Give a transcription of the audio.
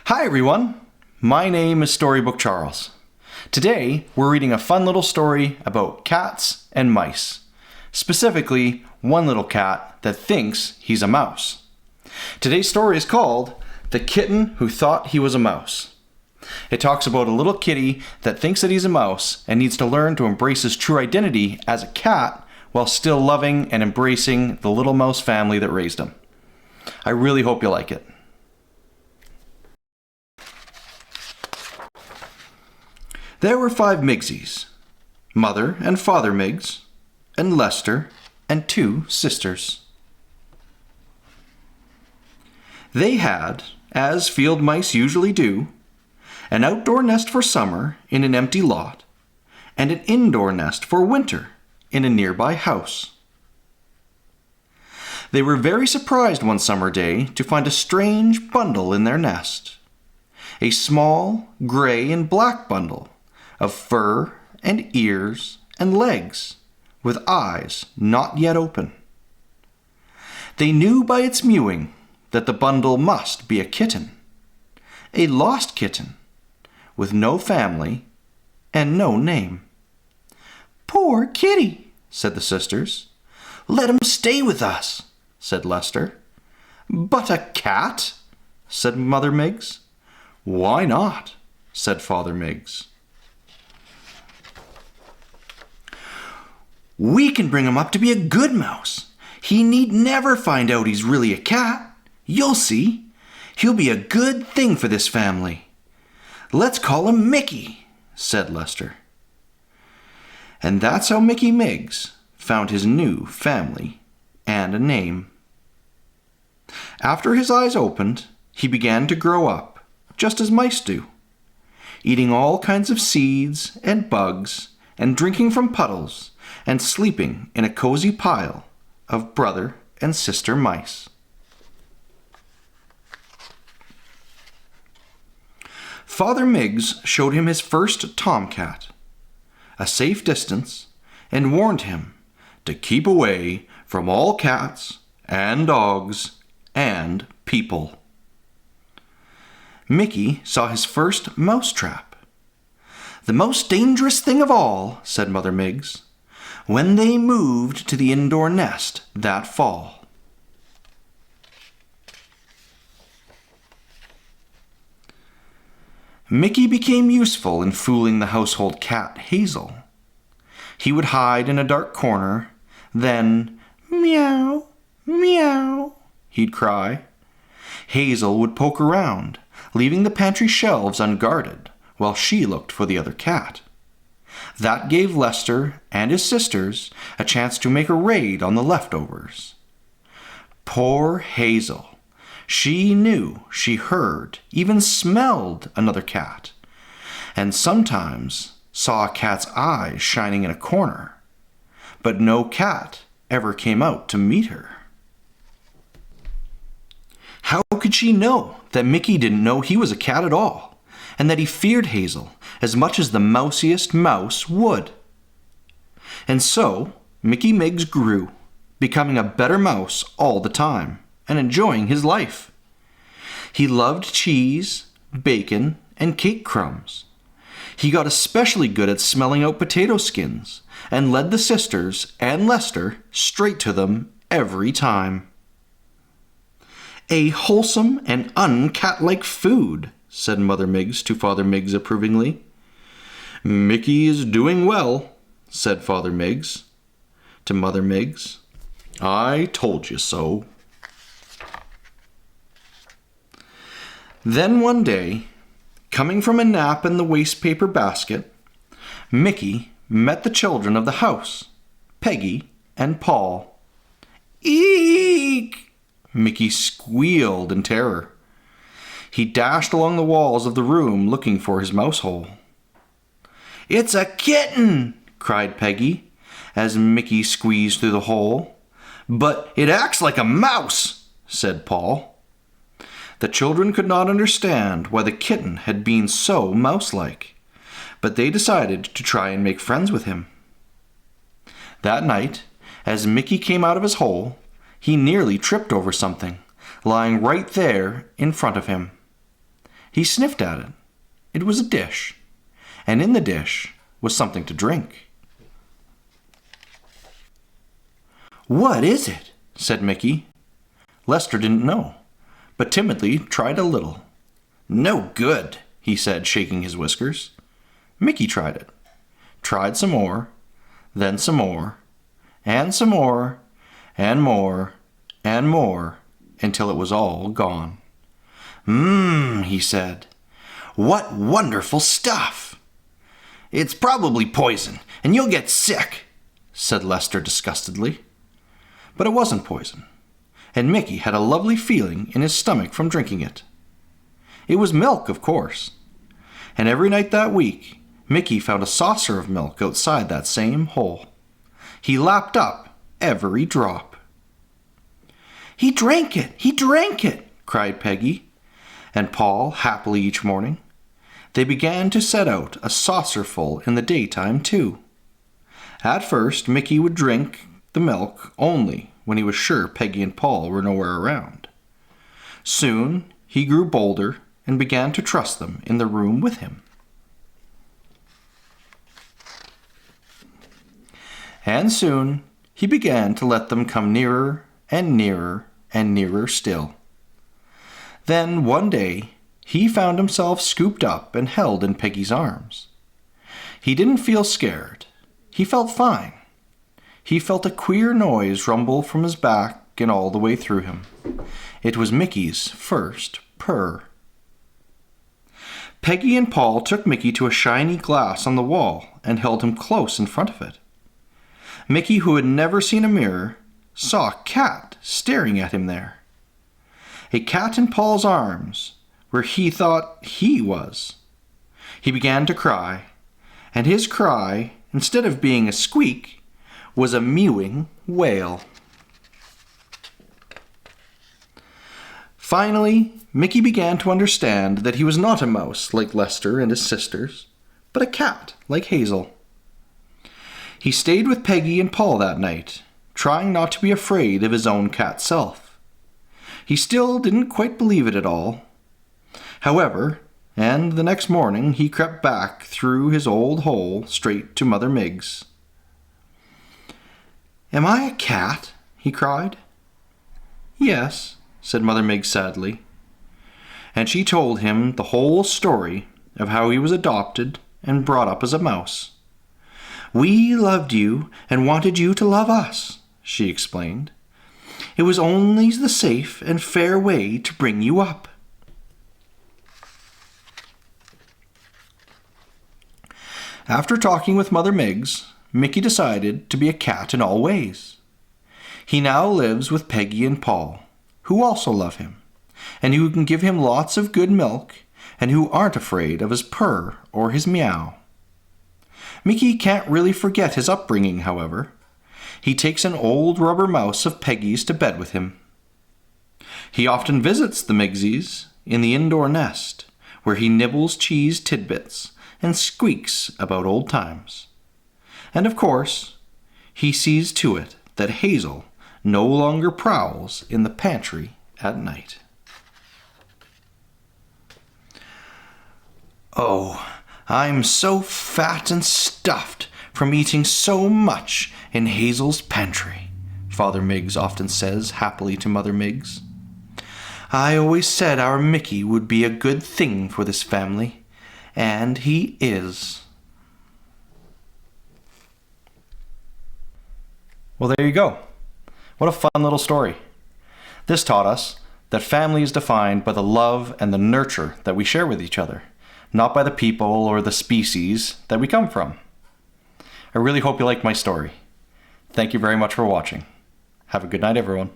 Hi everyone, my name is Storybook Charles. Today we're reading a fun little story about cats and mice. Specifically, one little cat that thinks he's a mouse. Today's story is called The Kitten Who Thought He Was a Mouse. It talks about a little kitty that thinks that he's a mouse and needs to learn to embrace his true identity as a cat while still loving and embracing the little mouse family that raised him. I really hope you like it. There were 5 Migsies, Mother and Father Miggs, and Lester, and 2 sisters. They had, as field mice usually do, an outdoor nest for summer in an empty lot, and an indoor nest for winter in a nearby house. They were very surprised one summer day to find a strange bundle in their nest. A small, gray and black bundle of fur and ears and legs, with eyes not yet open. They knew by its mewing that the bundle must be a kitten, a lost kitten, with no family and no name. "Poor kitty," said the sisters. "Let him stay with us," said Lester. "But a cat?" said Mother Miggs. "Why not?" said Father Miggs. "We can bring him up to be a good mouse. He need never find out he's really a cat. You'll see. He'll be a good thing for this family. Let's call him Mickey," said Lester. And that's how Mickey Miggs found his new family and a name. After his eyes opened, he began to grow up, just as mice do, eating all kinds of seeds and bugs and drinking from puddles and sleeping in a cozy pile of brother and sister mice. Father Miggs showed him his first tomcat, a safe distance, and warned him to keep away from all cats and dogs and people. Mickey saw his first mousetrap. "The most dangerous thing of all," said Mother Miggs, when they moved to the indoor nest that fall. Mickey became useful in fooling the household cat Hazel. He would hide in a dark corner, then, "Meow, meow," he'd cry. Hazel would poke around, leaving the pantry shelves unguarded while she looked for the other cat. That gave Lester and his sisters a chance to make a raid on the leftovers. Poor Hazel. She knew, she heard, even smelled another cat, and sometimes saw a cat's eyes shining in a corner, but no cat ever came out to meet her. How could she know that Mickey didn't know he was a cat at all, and that he feared Hazel as much as the mousiest mouse would? And so Mickey Miggs grew, becoming a better mouse all the time, and enjoying his life. He loved cheese, bacon, and cake crumbs. He got especially good at smelling out potato skins, and led the sisters and Lester straight to them every time. "A wholesome and uncat-like food," said Mother Miggs to Father Miggs approvingly. "Mickey is doing well," said Father Miggs to Mother Miggs. "I told you so." Then one day, coming from a nap in the wastepaper basket, Mickey met the children of the house, Peggy and Paul. "Eek!" Mickey squealed in terror. He dashed along the walls of the room looking for his mouse hole. "It's a kitten!" cried Peggy, as Mickey squeezed through the hole. "But it acts like a mouse," said Paul. The children could not understand why the kitten had been so mouse-like, but they decided to try and make friends with him. That night, as Mickey came out of his hole, he nearly tripped over something, lying right there in front of him. He sniffed at it. It was a dish, and in the dish was something to drink. "What is it?" said Mickey. Lester didn't know, but timidly tried a little. "No good," he said, shaking his whiskers. Mickey tried it, tried some more, then some more, and some more, and more, and more, until it was all gone. He said. "What wonderful stuff!" "It's probably poison, and you'll get sick," said Lester disgustedly. But it wasn't poison, and Mickey had a lovely feeling in his stomach from drinking it. It was milk, of course, and every night that week, Mickey found a saucer of milk outside that same hole. He lapped up every drop. "He drank it! He drank it!" cried Peggy and Paul happily each morning. They began to set out a saucerful in the daytime, too. At first, Mickey would drink the milk only when he was sure Peggy and Paul were nowhere around. Soon, he grew bolder and began to trust them in the room with him. And soon, he began to let them come nearer and nearer and nearer still. Then, one day, he found himself scooped up and held in Peggy's arms. He didn't feel scared. He felt fine. He felt a queer noise rumble from his back and all the way through him. It was Mickey's first purr. Peggy and Paul took Mickey to a shiny glass on the wall and held him close in front of it. Mickey, who had never seen a mirror, saw a cat staring at him there. A cat in Paul's arms, where he thought he was. He began to cry, and his cry, instead of being a squeak, was a mewing wail. Finally, Mickey began to understand that he was not a mouse like Lester and his sisters, but a cat like Hazel. He stayed with Peggy and Paul that night, trying not to be afraid of his own cat self. He still didn't quite believe it at all. However, and the next morning he crept back through his old hole straight to Mother Miggs. "Am I a cat?" he cried. "Yes," said Mother Miggs sadly. And she told him the whole story of how he was adopted and brought up as a mouse. "We loved you and wanted you to love us," she explained. "It was only the safe and fair way to bring you up." After talking with Mother Miggs, Mickey decided to be a cat in all ways. He now lives with Peggy and Paul, who also love him, and who can give him lots of good milk, and who aren't afraid of his purr or his meow. Mickey can't really forget his upbringing, however. He takes an old rubber mouse of Peggy's to bed with him. He often visits the Miggsies in the indoor nest, where he nibbles cheese tidbits and squeaks about old times. And of course, he sees to it that Hazel no longer prowls in the pantry at night. "Oh, I'm so fat and stuffed from eating so much in Hazel's pantry," Father Miggs often says happily to Mother Miggs. "I always said our Mickey would be a good thing for this family, and he is." Well, there you go. What a fun little story. This taught us that family is defined by the love and the nurture that we share with each other, not by the people or the species that we come from. I really hope you liked my story. Thank you very much for watching. Have a good night, everyone.